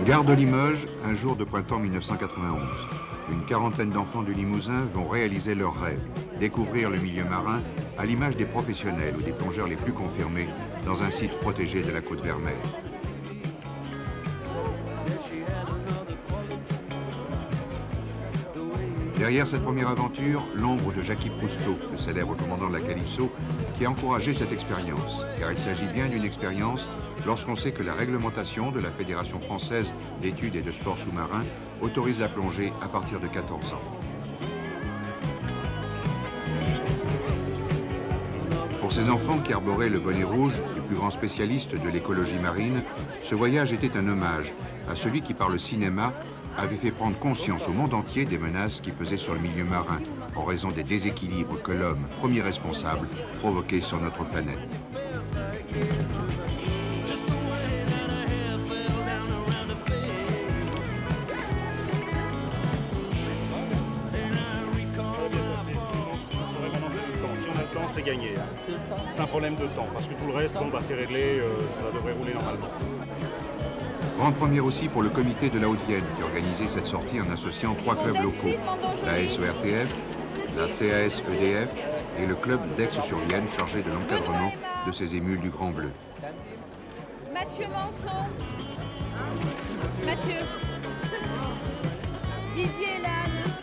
Gare de Limoges, un jour de printemps 1991. Une quarantaine d'enfants du Limousin vont réaliser leur rêve, découvrir le milieu marin à l'image des professionnels ou des plongeurs les plus confirmés dans un site protégé de la Côte-Vermeille. Derrière cette première aventure, l'ombre de Jacques-Yves Cousteau, le célèbre commandant de la Calypso, qui a encouragé cette expérience, car il s'agit bien d'une expérience lorsqu'on sait que la réglementation de la Fédération française d'études et de sports sous-marins autorise la plongée à partir de 14 ans. Pour ces enfants qui arboraient le bonnet rouge du plus grand spécialiste de l'écologie marine, ce voyage était un hommage à celui qui, par le cinéma, avait fait prendre conscience au monde entier des menaces qui pesaient sur le milieu marin en raison des déséquilibres que l'homme, premier responsable, provoquait sur notre planète. C'est gagné. C'est un problème de temps, parce que tout le reste, bon, bah, c'est réglé, ça devrait rouler normalement. Grande première aussi pour le comité de la Haute-Vienne qui organisait cette sortie en associant 3 clubs locaux, la SERTF, la CAS-EDF et le club d'Aix-sur-Vienne chargé de l'encadrement de ces émules du Grand Bleu. Mathieu Manson, Mathieu, Didier Lannes.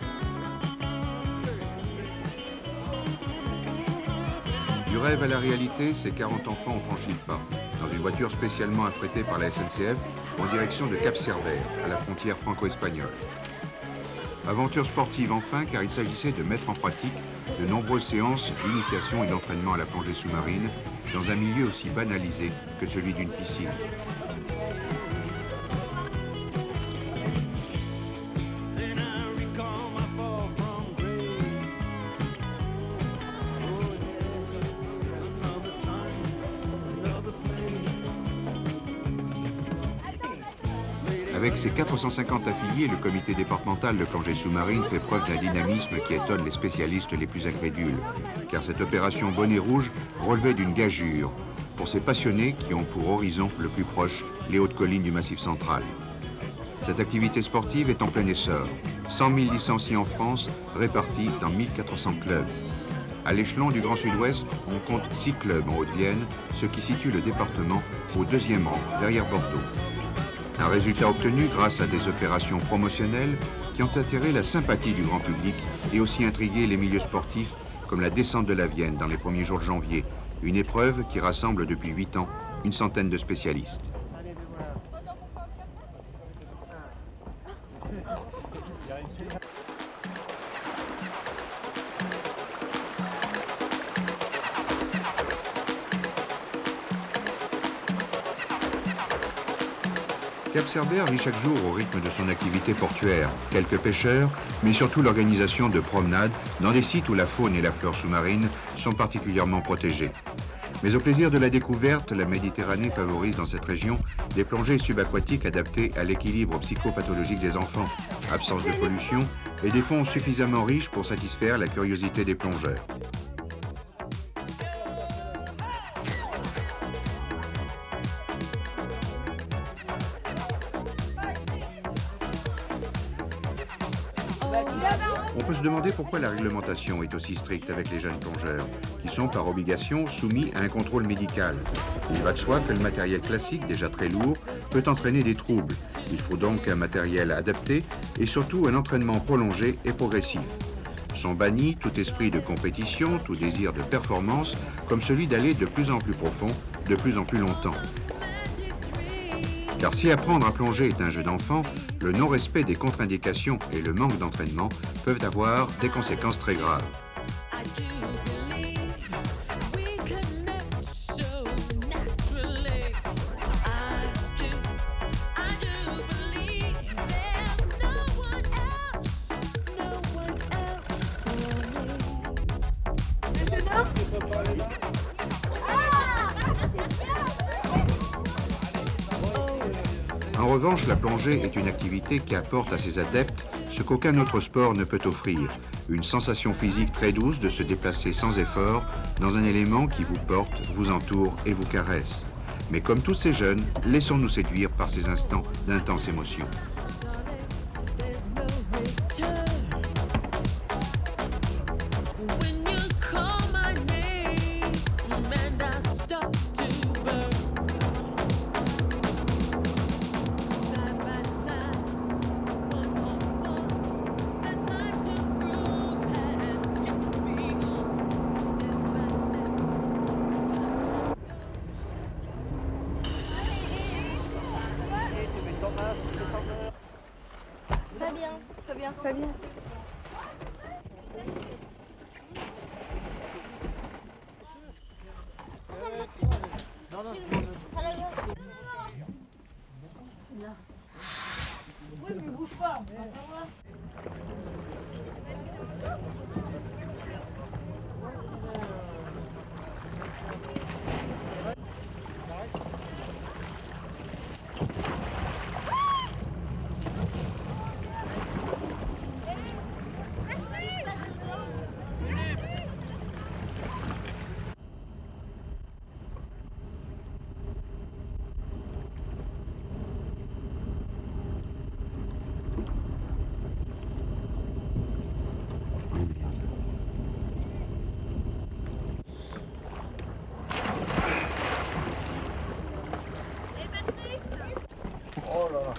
Du rêve à la réalité, ces 40 enfants ont franchi le pas, dans une voiture spécialement affrétée par la SNCF en direction de Cap-Cerbère, à la frontière franco-espagnole. Aventure sportive enfin, car il s'agissait de mettre en pratique de nombreuses séances d'initiation et d'entraînement à la plongée sous-marine dans un milieu aussi banalisé que celui d'une piscine. Avec ses 450 affiliés, le comité départemental de plongée sous-marine fait preuve d'un dynamisme qui étonne les spécialistes les plus incrédules, car cette opération bonnet rouge relevait d'une gageure pour ces passionnés qui ont pour horizon le plus proche les hautes collines du Massif central. Cette activité sportive est en plein essor. 100 000 licenciés en France, répartis dans 1400 clubs. À l'échelon du Grand Sud-Ouest, on compte 6 clubs en Haute-Vienne, ce qui situe le département au 2e rang, derrière Bordeaux. Un résultat obtenu grâce à des opérations promotionnelles qui ont attiré la sympathie du grand public et aussi intrigué les milieux sportifs comme la descente de la Vienne dans les premiers jours de janvier, une épreuve qui rassemble depuis 8 ans une centaine de spécialistes. Cap-Cerbère vit chaque jour au rythme de son activité portuaire. Quelques pêcheurs, mais surtout l'organisation de promenades dans des sites où la faune et la flore sous-marine sont particulièrement protégées. Mais au plaisir de la découverte, la Méditerranée favorise dans cette région des plongées subaquatiques adaptées à l'équilibre psychopathologique des enfants, absence de pollution et des fonds suffisamment riches pour satisfaire la curiosité des plongeurs. On peut se demander pourquoi la réglementation est aussi stricte avec les jeunes plongeurs, qui sont par obligation soumis à un contrôle médical. Il va de soi que le matériel classique, déjà très lourd, peut entraîner des troubles. Il faut donc un matériel adapté et surtout un entraînement prolongé et progressif. Sont bannis tout esprit de compétition, tout désir de performance, comme celui d'aller de plus en plus profond, de plus en plus longtemps. Car si apprendre à plonger est un jeu d'enfant, le non-respect des contre-indications et le manque d'entraînement peuvent avoir des conséquences très graves. En revanche, la plongée est une activité qui apporte à ses adeptes ce qu'aucun autre sport ne peut offrir, une sensation physique très douce de se déplacer sans effort dans un élément qui vous porte, vous entoure et vous caresse. Mais comme tous ces jeunes, laissons-nous séduire par ces instants d'intense émotion. Fabien. Oui, mais bouge pas, on va savoir.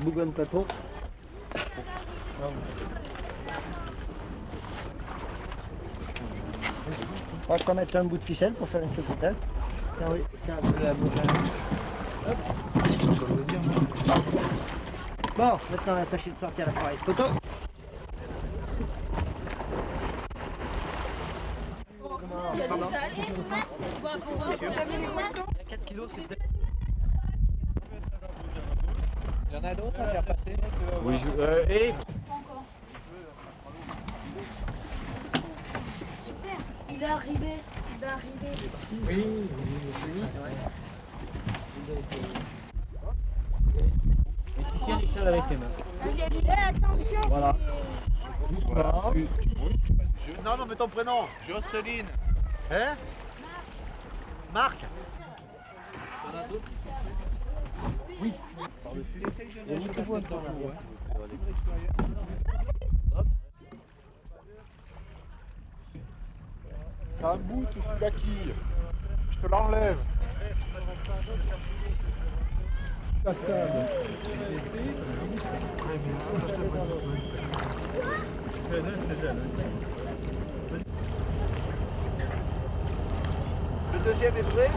Bougonne pas trop. On va quand mettre un bout de ficelle pour faire une chocotelle. Tiens, oui, c'est un peu la bouche. Hop. Bon, maintenant on va tâcher de sortir l'appareil photo. Il y a 4 kilos, c'est peut-être. Il y en a d'autres à faire passer. Oui, et Super, il est arrivé. Oui, Et tu tiens l'échelle avec les mains. Attention. voilà. Doucement. Non, mais ton prénom. Jocelyne. Hein Marc. Oui. Il y a une petite boîte dans la boîte. T'as un bout sous la quille. Je te l'enlève. La stade. Le deuxième est prêt.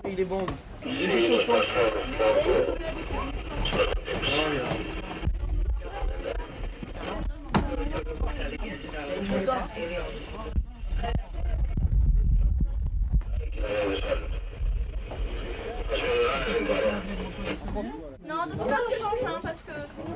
Il est bon. Et des chaussons. Non, attention pas qu'on change, hein, parce que sinon...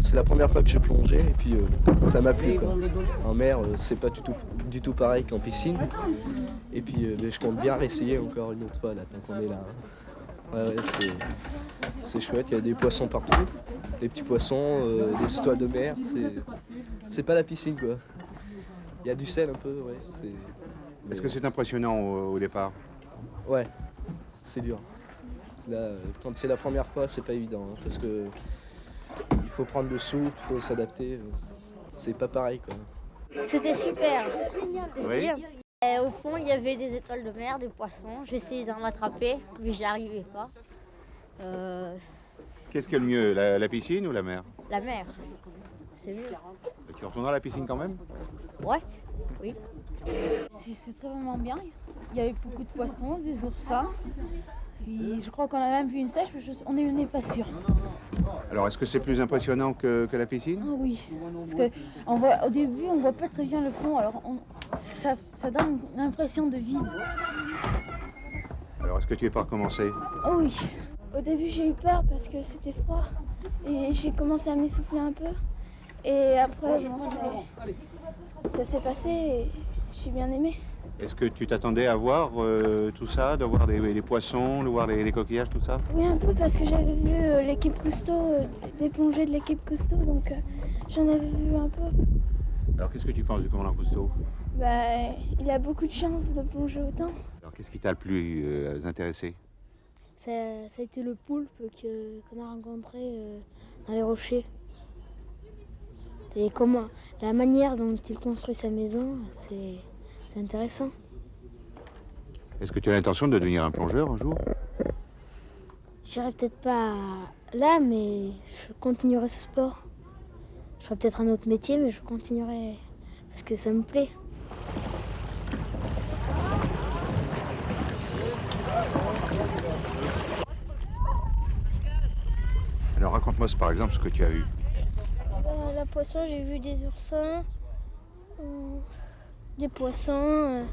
C'est la première fois que je plongeais et puis ça m'a plu quoi. En mer, c'est pas du tout pareil qu'en piscine. Et puis je compte bien réessayer encore une autre fois là, tant qu'on est là. Ouais, c'est chouette, il y a des poissons partout, des petits poissons, des étoiles de mer, c'est pas la piscine quoi. Il y a du sel un peu, ouais. Est-ce que c'est impressionnant au départ? Ouais, c'est dur. Là, quand c'est la première fois, c'est pas évident, hein, parce que il faut prendre le souffle, il faut s'adapter. C'est pas pareil quoi. C'était super. Oui. Bien. Au fond, il y avait des étoiles de mer, des poissons. J'essayais d'en attraper, mais j'y arrivais pas. Qu'est-ce qui est le mieux, la piscine ou la mer? La mer, c'est mieux. Et tu retourneras à la piscine quand même? Ouais, oui. C'était vraiment bien. Il y avait beaucoup de poissons, des oursins. Puis je crois qu'on a même vu une sèche, mais on n'est pas sûr. Alors, est-ce que c'est plus impressionnant que la piscine? Ah oui, parce que au début, on voit pas très bien le fond, alors ça donne une impression de vide. Alors, est-ce que tu es pas recommencé? Oh oui. Au début, j'ai eu peur parce que c'était froid. Et j'ai commencé à m'essouffler un peu. Et après, ça s'est passé et j'ai bien aimé. Est-ce que tu t'attendais à voir tout ça, de voir les poissons, de voir les coquillages, tout ça? Oui, un peu parce que j'avais vu l'équipe Cousteau, des plongées de l'équipe Cousteau, donc j'en avais vu un peu. Alors, qu'est-ce que tu penses du commandant Cousteau? Il a beaucoup de chance de plonger autant. Alors, qu'est-ce qui t'a le plus intéressé? Ça a été le poulpe qu'on a rencontré dans les rochers. Et comment, la manière dont il construit sa maison, c'est intéressant. Est-ce que tu as l'intention de devenir un plongeur un jour? J'irai peut-être pas là, mais je continuerai ce sport. Je ferai peut-être un autre métier, mais je continuerai parce que ça me plaît. Alors, raconte-moi par exemple ce que tu as vu. La poisson, j'ai vu des oursins, des poissons,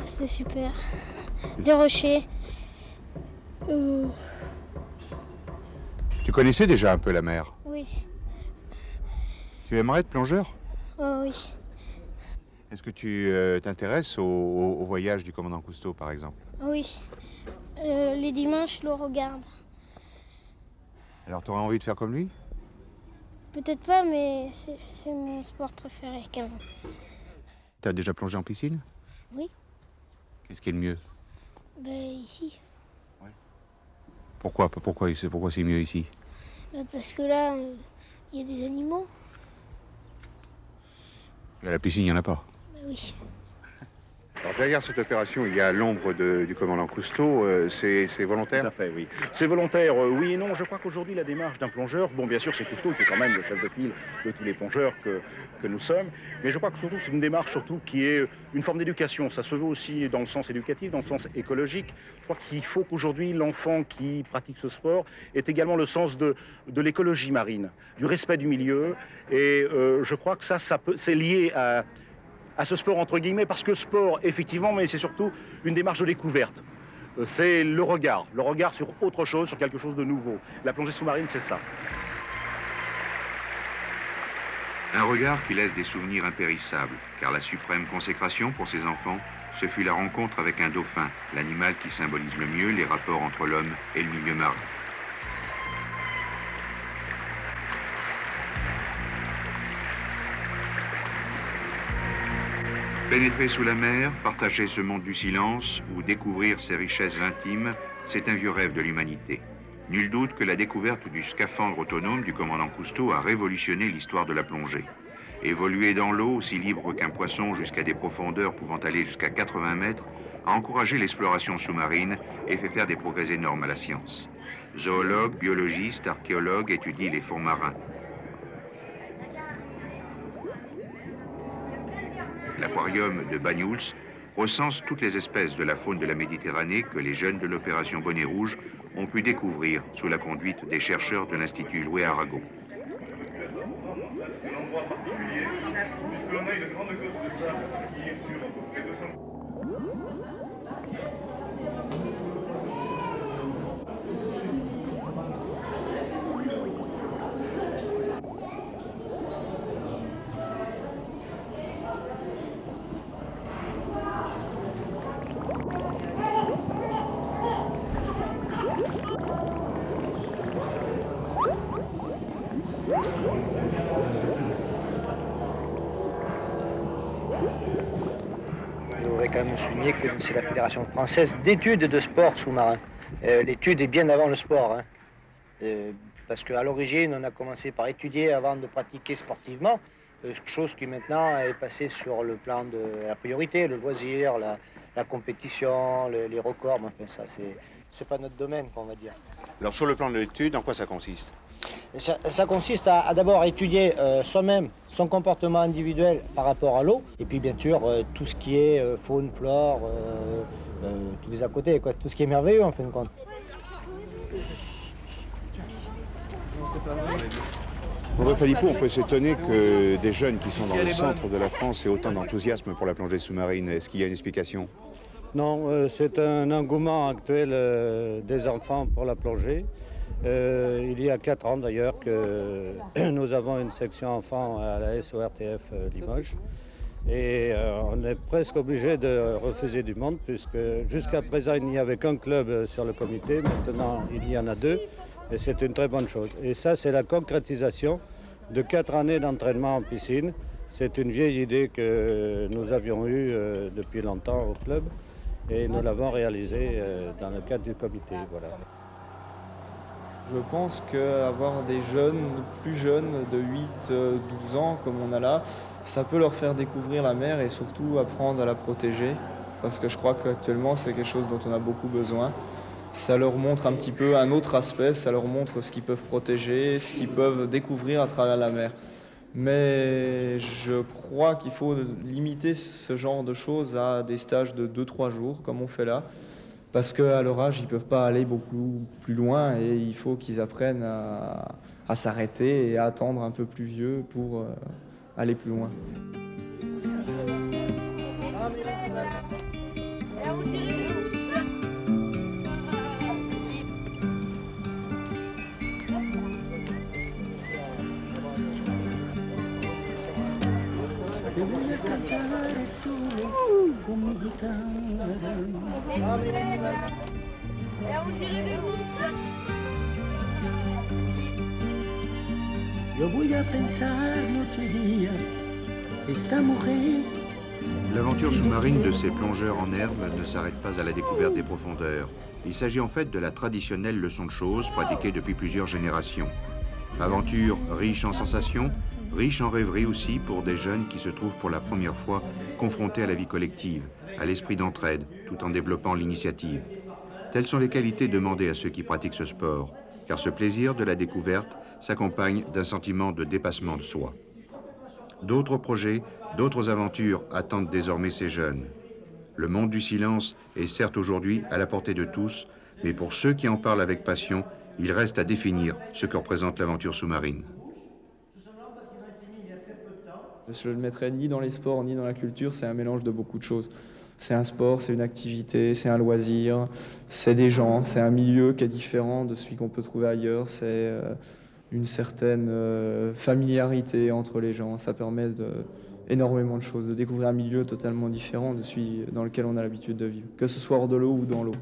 c'était super. Des rochers. Tu connaissais déjà un peu la mer? Oui, Tu aimerais être plongeur? oh, oui. Est-ce que tu t'intéresses au voyage du commandant Cousteau, par exemple? Oui. Les dimanches, je le regarde. Alors, tu aurais envie de faire comme lui? Peut-être pas, mais c'est mon sport préféré quand même. Tu as déjà plongé en piscine? Oui. Qu'est-ce qui est le mieux? Ici. Pourquoi c'est mieux ici? Parce que là, Il y a des animaux? À la piscine, il n'y en a pas. Bah oui. Alors, derrière cette opération, il y a l'ombre du commandant Cousteau. C'est volontaire? Tout à fait, oui. C'est volontaire, oui et non. Je crois qu'aujourd'hui, la démarche d'un plongeur, bon, bien sûr, c'est Cousteau qui est quand même le chef de file de tous les plongeurs que nous sommes, mais je crois que surtout, c'est une démarche surtout qui est une forme d'éducation. Ça se veut aussi dans le sens éducatif, dans le sens écologique. Je crois qu'il faut qu'aujourd'hui, l'enfant qui pratique ce sport ait également le sens de l'écologie marine, du respect du milieu, et je crois que c'est lié à ce sport entre guillemets, parce que sport, effectivement, mais c'est surtout une démarche de découverte. C'est le regard sur autre chose, sur quelque chose de nouveau. La plongée sous-marine, c'est ça. Un regard qui laisse des souvenirs impérissables, car la suprême consécration pour ces enfants, ce fut la rencontre avec un dauphin, l'animal qui symbolise le mieux les rapports entre l'homme et le milieu marin. Pénétrer sous la mer, partager ce monde du silence ou découvrir ses richesses intimes, c'est un vieux rêve de l'humanité. Nul doute que la découverte du scaphandre autonome du commandant Cousteau a révolutionné l'histoire de la plongée. Évoluer dans l'eau, aussi libre qu'un poisson jusqu'à des profondeurs pouvant aller jusqu'à 80 mètres, a encouragé l'exploration sous-marine et fait faire des progrès énormes à la science. Zoologues, biologistes, archéologues étudient les fonds marins. L'aquarium de Banyuls recense toutes les espèces de la faune de la Méditerranée que les jeunes de l'opération Bonnet Rouge ont pu découvrir sous la conduite des chercheurs de l'Institut Louis Arago. Je voudrais quand même souligner que c'est la Fédération française d'études de sport sous-marin. L'étude est bien avant le sport, hein. Parce qu'à l'origine, on a commencé par étudier avant de pratiquer sportivement, chose qui maintenant est passée sur le plan de la priorité, le loisir, la compétition, les records. Enfin, ça, c'est pas notre domaine, on va dire. Alors sur le plan de l'étude, en quoi ça consiste? Ça consiste à d'abord étudier soi-même son comportement individuel par rapport à l'eau, et puis bien sûr tout ce qui est faune, flore, tous les à côté, quoi, tout ce qui est merveilleux en fin de compte. André Philippot, on peut s'étonner que des jeunes qui sont dans le centre de la France aient autant d'enthousiasme pour la plongée sous-marine. Est-ce qu'il y a une explication? Non, c'est un engouement actuel des enfants pour la plongée. Il y a 4 ans d'ailleurs que nous avons une section enfants à la SORTF Limoges. Et on est presque obligé de refuser du monde puisque jusqu'à présent il n'y avait qu'un club sur le comité. Maintenant il y en a 2 et c'est une très bonne chose. Et ça c'est la concrétisation de 4 années d'entraînement en piscine. C'est une vieille idée que nous avions eue depuis longtemps au club et nous l'avons réalisée dans le cadre du comité. Voilà. Je pense qu'avoir des jeunes, plus jeunes, de 8-12 ans, comme on a là, ça peut leur faire découvrir la mer et surtout apprendre à la protéger. Parce que je crois qu'actuellement, c'est quelque chose dont on a beaucoup besoin. Ça leur montre un petit peu un autre aspect, ça leur montre ce qu'ils peuvent protéger, ce qu'ils peuvent découvrir à travers la mer. Mais je crois qu'il faut limiter ce genre de choses à des stages de 2-3 jours, comme on fait là. Parce qu'à leur âge, ils ne peuvent pas aller beaucoup plus loin et il faut qu'ils apprennent à s'arrêter et à attendre un peu plus vieux pour aller plus loin. L'aventure sous-marine de ces plongeurs en herbe ne s'arrête pas à la découverte des profondeurs. Il s'agit en fait de la traditionnelle leçon de choses pratiquée depuis plusieurs générations. Aventure riche en sensations, riche en rêveries aussi pour des jeunes qui se trouvent pour la première fois confrontés à la vie collective, à l'esprit d'entraide, tout en développant l'initiative. Telles sont les qualités demandées à ceux qui pratiquent ce sport, car ce plaisir de la découverte s'accompagne d'un sentiment de dépassement de soi. D'autres projets, d'autres aventures attendent désormais ces jeunes. Le monde du silence est certes aujourd'hui à la portée de tous, mais pour ceux qui en parlent avec passion, il reste à définir ce que représente l'aventure sous-marine. Je ne le mettrais ni dans les sports ni dans la culture, c'est un mélange de beaucoup de choses. C'est un sport, c'est une activité, c'est un loisir, c'est des gens, c'est un milieu qui est différent de celui qu'on peut trouver ailleurs, c'est une certaine familiarité entre les gens, ça permet énormément de choses, de découvrir un milieu totalement différent de celui dans lequel on a l'habitude de vivre, que ce soit hors de l'eau ou dans l'eau.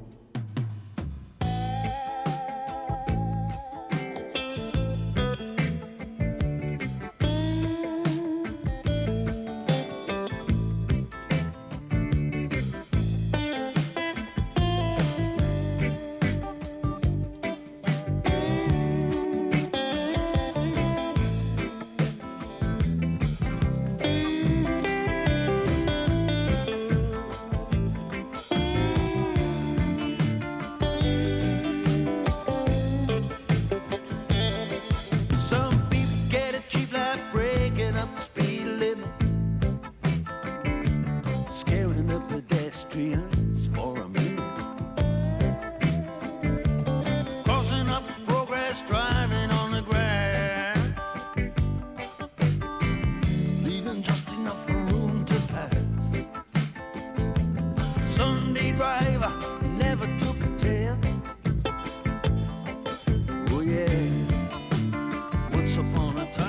Once upon a time